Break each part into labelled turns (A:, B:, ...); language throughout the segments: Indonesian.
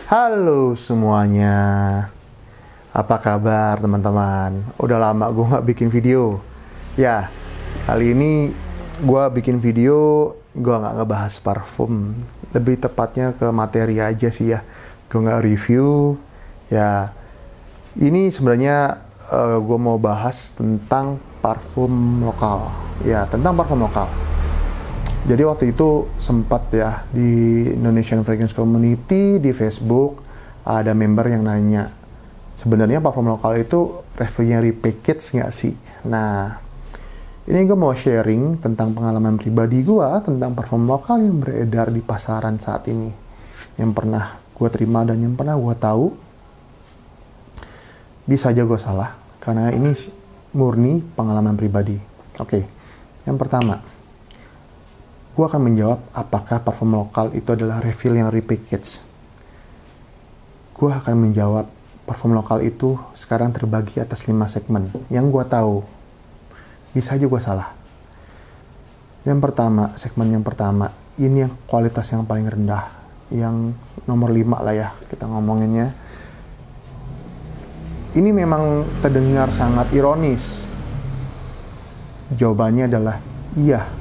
A: Halo semuanya, apa kabar teman-teman? Udah lama gue nggak bikin video. Ya, kali ini gue bikin video, gue nggak ngebahas parfum. Lebih tepatnya ke materi aja sih ya. Gue nggak review. Ya, ini sebenarnya gue mau bahas tentang parfum lokal. Ya, tentang parfum lokal. Jadi waktu itu sempat ya di Indonesian Fragrance Community di Facebook ada member yang nanya, sebenarnya parfum lokal itu refill-nya repackage nggak sih? Nah, ini gue mau sharing tentang pengalaman pribadi gue tentang parfum lokal yang beredar di pasaran saat ini, yang pernah gue terima dan yang pernah gue tahu. Bisa aja gue salah karena ini murni pengalaman pribadi. Oke, yang pertama, gue akan menjawab apakah parfum lokal itu adalah refill yang repackage. Gue akan menjawab parfum lokal itu sekarang terbagi atas 5 segmen yang gue tahu. Bisa aja gue salah. Yang pertama, segmen yang pertama, ini yang kualitas yang paling rendah. Yang nomor 5 lah ya kita ngomonginnya. Ini memang terdengar sangat ironis. Jawabannya adalah iya.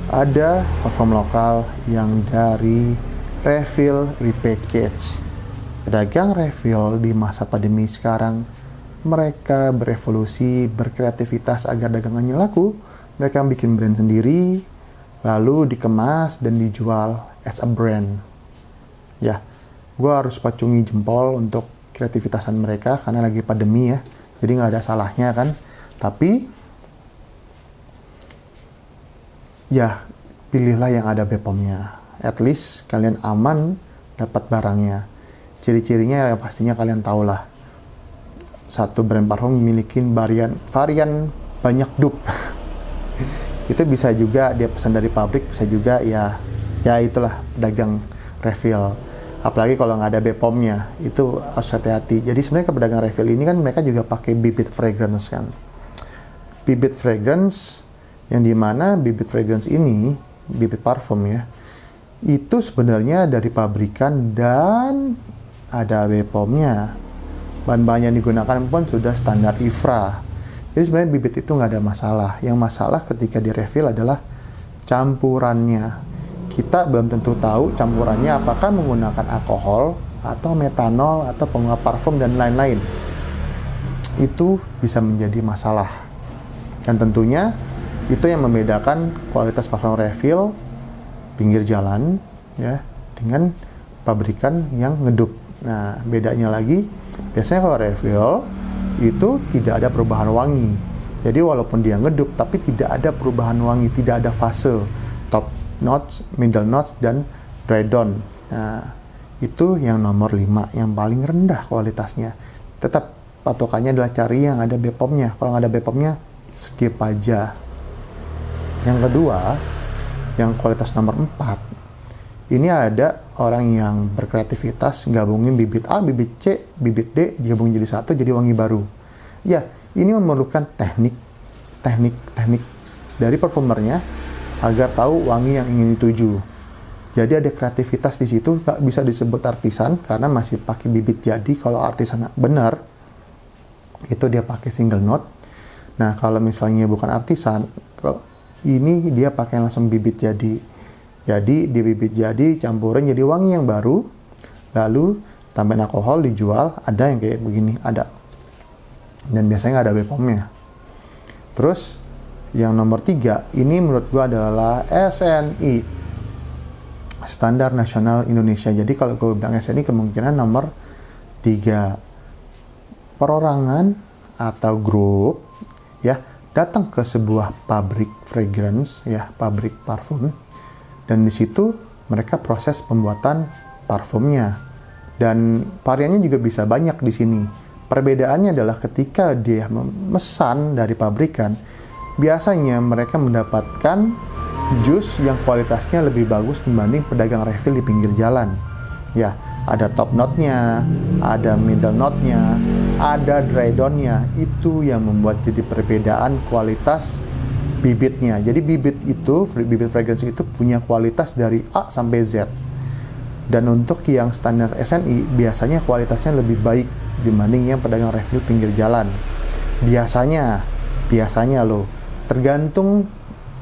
A: Ada parfum lokal yang dari refill repackage. Pedagang refill di masa pandemi sekarang, mereka berevolusi, berkreativitas agar dagangannya laku. Mereka bikin brand sendiri, lalu dikemas dan dijual as a brand. Ya, gue harus pacungi jempol untuk kreativitasan mereka karena lagi pandemi ya. Jadi nggak ada salahnya kan. Tapi ya, pilihlah yang ada BPOM-nya. At least kalian aman dapat barangnya. Ciri-cirinya ya pastinya kalian tahu lah. Satu brand parfum memiliki varian banyak dupe. Itu bisa juga dia pesan dari pabrik, bisa juga ya itulah pedagang refill. Apalagi kalau nggak ada BPOM-nya, itu harus hati-hati. Jadi sebenarnya ke pedagang refill ini kan mereka juga pakai bibit fragrance kan. Bibit fragrance yang dimana bibit fragrance ini, bibit parfum ya, itu sebenarnya dari pabrikan dan ada BPOM-nya. Bahan-bahan yang digunakan pun sudah standar IFRA. Jadi sebenarnya bibit itu nggak ada masalah. Yang masalah ketika di refill adalah campurannya. Kita belum tentu tahu campurannya apakah menggunakan alkohol atau metanol atau penguap parfum dan lain-lain. Itu bisa menjadi masalah. Dan tentunya itu yang membedakan kualitas parfum refill pinggir jalan ya dengan pabrikan yang ngedup. Nah, bedanya lagi, biasanya kalau refill itu tidak ada perubahan wangi. Jadi walaupun dia ngedup tapi tidak ada perubahan wangi, tidak ada fase top notes, middle notes dan dry down. Nah, itu yang nomor 5 yang paling rendah kualitasnya. Tetap patokannya adalah cari yang ada BPOM-nya. Kalau nggak ada BPOM-nya, skip aja. Yang kedua, yang kualitas nomor 4, ini ada orang yang berkreativitas gabungin bibit A, bibit C, bibit D, digabungin jadi satu, jadi wangi baru. Ya, ini memerlukan teknik dari perfumernya agar tahu wangi yang ingin dituju. Jadi ada kreativitas di situ, nggak bisa disebut artisan karena masih pakai bibit jadi. Kalau artisan benar, itu dia pakai single note. Nah, kalau misalnya bukan artisan, ini dia pakai langsung bibit jadi. Jadi di bibit jadi campurin jadi wangi yang baru. Lalu tambahin alkohol dijual. Ada yang kayak begini, ada. Dan biasanya nggak ada BPOM-nya. Terus yang nomor 3, ini menurut gua adalah SNI, Standar Nasional Indonesia. Jadi kalau gue bilang SNI kemungkinan nomor 3. Perorangan atau grup ya datang ke sebuah pabrik fragrance ya, pabrik parfum, dan di situ mereka proses pembuatan parfumnya. Dan variannya juga bisa banyak di sini. Perbedaannya adalah ketika dia memesan dari pabrikan, biasanya mereka mendapatkan jus yang kualitasnya lebih bagus dibanding pedagang refill di pinggir jalan. Ya, ada top note-nya, ada middle note-nya, ada dry down-nya. Itu yang membuat jadi perbedaan kualitas bibitnya. Jadi bibit fragrance itu punya kualitas dari A sampai Z. Dan untuk yang standar SNI biasanya kualitasnya lebih baik dibanding yang pedagang refill pinggir jalan. Biasanya loh, tergantung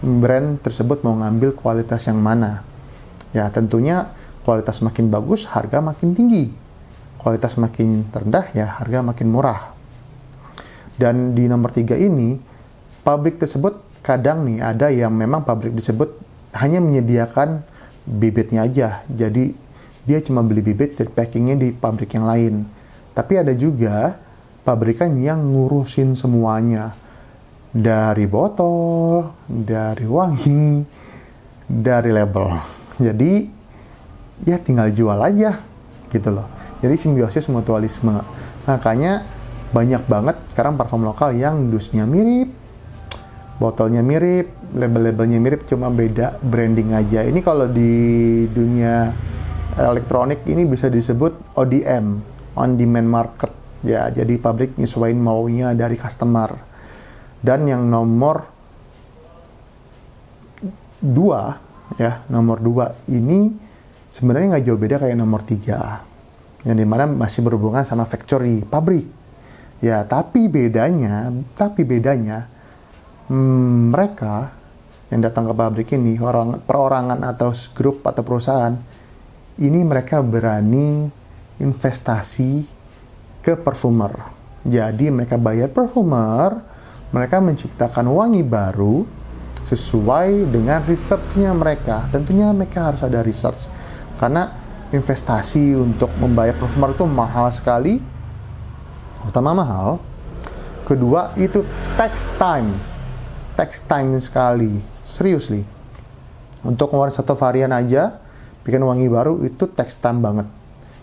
A: brand tersebut mau ngambil kualitas yang mana. Ya tentunya kualitas makin bagus, harga makin tinggi. Kualitas makin rendah, ya harga makin murah. Dan di nomor 3 ini, pabrik tersebut kadang nih ada yang memang pabrik tersebut hanya menyediakan bibitnya aja. Jadi dia cuma beli bibit dan packingnya di pabrik yang lain. Tapi ada juga pabrikan yang ngurusin semuanya. Dari botol, dari wangi, dari label. Jadi ya tinggal jual aja gitu loh. Jadi simbiosis mutualisme. Makanya banyak banget sekarang parfum lokal yang dusnya mirip, botolnya mirip, label-labelnya mirip, cuma beda branding aja. Ini kalau di dunia elektronik ini bisa disebut ODM, on demand market. Ya, jadi pabrik nyesuaiin maunya dari customer. Dan yang nomor 2, ya, nomor 2 ini sebenarnya nggak jauh beda kayak nomor 3. Yang dimana masih berhubungan sama factory, pabrik. Ya, tapi bedanya mereka yang datang ke pabrik ini, perorangan atau grup atau perusahaan, ini mereka berani investasi ke perfumer. Jadi mereka bayar perfumer, mereka menciptakan wangi baru sesuai dengan research-nya mereka. Tentunya mereka harus ada research, karena investasi untuk membayar perfumer itu mahal sekali. Pertama mahal, kedua itu takes time sekali, seriously. Untuk ngeluarin satu varian aja, bikin wangi baru itu takes time banget.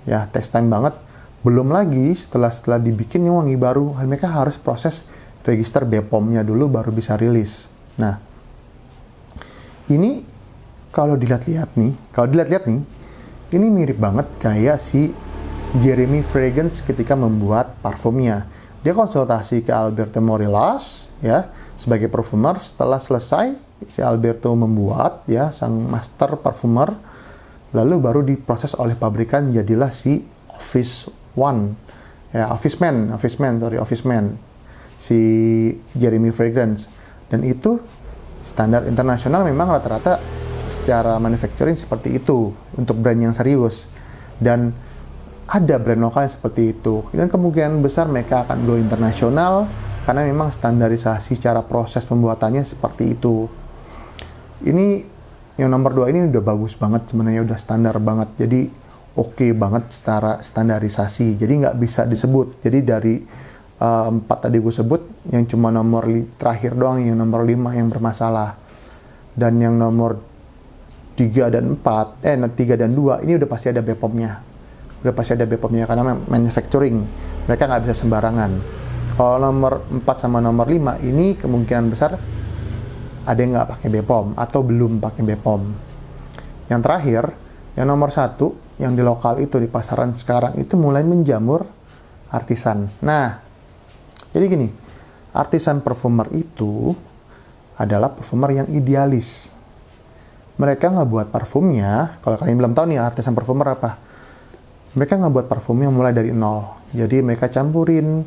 A: Ya, takes time banget. Belum lagi setelah dibikinnya wangi baru, mereka harus proses register BPOM-nya dulu baru bisa rilis. Nah, ini kalau dilihat-lihat nih, ini mirip banget kayak si Jeremy Fragrance ketika membuat parfumnya. Dia konsultasi ke Alberto Morelos ya sebagai parfumer. Setelah selesai si Alberto membuat ya sang master parfumer, lalu baru diproses oleh pabrikan, jadilah si Office Man si Jeremy Fragrance. Dan itu standar internasional, memang rata-rata secara manufacturing seperti itu untuk brand yang serius. Dan ada brand lokal yang seperti itu, dan kemungkinan besar mereka akan go internasional karena memang standarisasi cara proses pembuatannya seperti itu. Ini yang nomor 2 ini udah bagus banget sebenarnya, udah standar banget, jadi oke banget secara standarisasi, jadi nggak bisa disebut. Jadi dari 4 tadi gue sebut, yang cuma nomor terakhir doang, yang nomor 5 yang bermasalah. Dan yang nomor 3 dan 2 ini udah pasti ada BPOM-nya. Karena manufacturing, mereka nggak bisa sembarangan. Kalau nomor 4 sama nomor 5 ini kemungkinan besar ada yang nggak pakai BPOM atau belum pakai BPOM. Yang terakhir, yang nomor 1 yang di lokal itu, di pasaran sekarang itu mulai menjamur artisan. Nah, jadi gini, artisan perfumer itu adalah perfumer yang idealis. Mereka nggak buat parfumnya, kalau kalian belum tahu nih artisan perfumer apa, mereka nggak buat parfumnya mulai dari nol. Jadi mereka campurin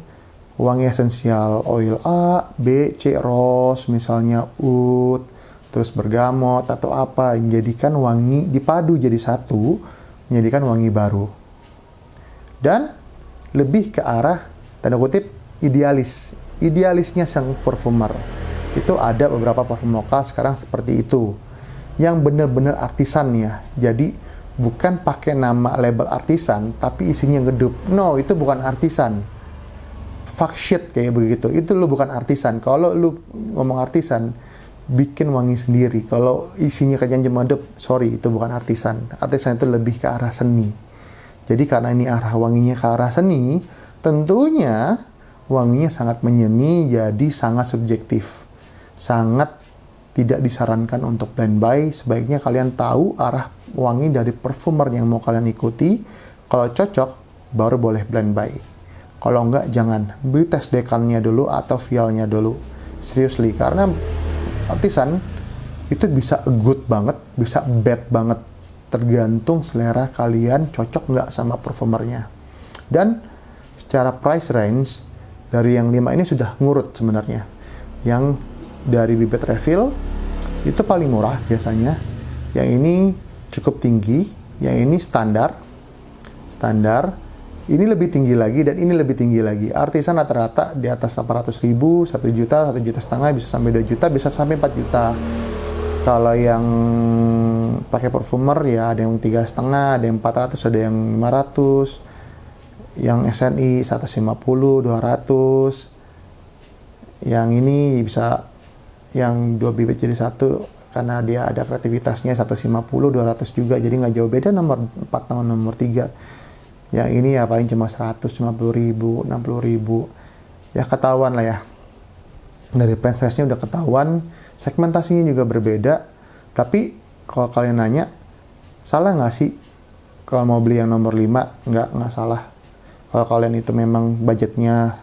A: wangi esensial oil A, B, C, rose, misalnya oud, terus bergamot atau apa, yang jadikan wangi dipadu jadi satu, menjadikan wangi baru. Dan lebih ke arah, tanda kutip, idealisnya sang perfumer. Itu ada beberapa parfum lokal sekarang seperti itu, yang benar-benar artisan ya. Jadi bukan pakai nama label artisan, tapi isinya ngedup. No, itu bukan artisan. Fuck shit kayak begitu. Itu lu bukan artisan. Kalau lu ngomong artisan, bikin wangi sendiri. Kalau isinya kejadian cuma ngedup, sorry, itu bukan artisan. Artisan itu lebih ke arah seni. Jadi karena ini arah wanginya ke arah seni, tentunya wanginya sangat menyeni, jadi sangat subjektif. Sangat tidak disarankan untuk blend buy. Sebaiknya kalian tahu arah wangi dari perfumer yang mau kalian ikuti. Kalau cocok, baru boleh blend buy. Kalau enggak, jangan. Beli tes dekannya dulu atau vialnya dulu. Seriously, karena artisan itu bisa good banget, bisa bad banget. tergantung selera kalian cocok nggak sama performernya. Dan secara price range, dari yang 5 ini sudah ngurut sebenarnya. Yang dari bibit refill itu paling murah biasanya. Yang ini cukup tinggi, yang ini standar. Ini lebih tinggi lagi dan ini lebih tinggi lagi. Artisan rata-rata di atas 800.000, 1 juta, 1,5 juta, bisa sampai 2 juta, bisa sampai 4 juta. Kalau yang pakai perfumer ya ada yang 3,5, ada yang 400, ada yang 500. Yang SNI 150, 200. Yang ini bisa yang 2 bibit jadi 1 karena dia ada kreativitasnya 150, 200 juga. Jadi nggak jauh beda nomor 4 sama nomor 3. Yang ini ya paling cuma 150.000, 60.000. Ya ketahuan lah ya. Dari price range-nya udah ketahuan. Segmentasinya juga berbeda. Tapi kalau kalian nanya, salah nggak sih kalau mau beli yang nomor 5? Nggak salah. Kalau kalian itu memang budgetnya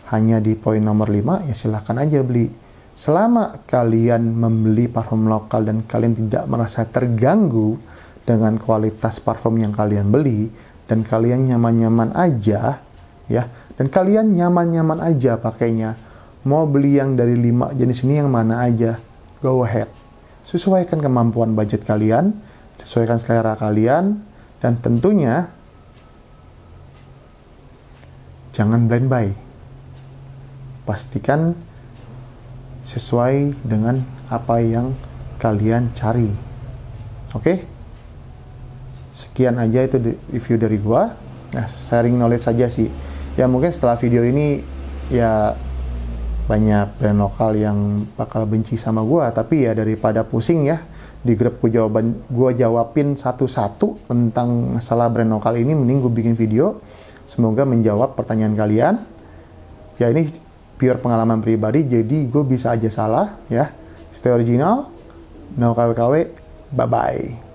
A: hanya di poin nomor 5, ya silahkan aja beli. Selama kalian membeli parfum lokal dan kalian tidak merasa terganggu dengan kualitas parfum yang kalian beli, dan kalian nyaman-nyaman aja, ya, dan kalian nyaman-nyaman aja pakainya, mau beli yang dari 5 jenis ini yang mana aja, go ahead. Sesuaikan kemampuan budget kalian, sesuaikan selera kalian, dan tentunya jangan blind buy. Pastikan sesuai dengan apa yang kalian cari. Oke? Sekian aja itu review dari gua. Nah, sharing knowledge saja sih. Ya mungkin setelah video ini ya banyak brand lokal yang bakal benci sama gua, tapi ya daripada pusing ya di grup gua jawabin satu-satu tentang masalah brand lokal ini, mending gua bikin video. Semoga menjawab pertanyaan kalian. Ya ini pure pengalaman pribadi, jadi gue bisa aja salah ya. Stay original, no KW-KW, bye-bye.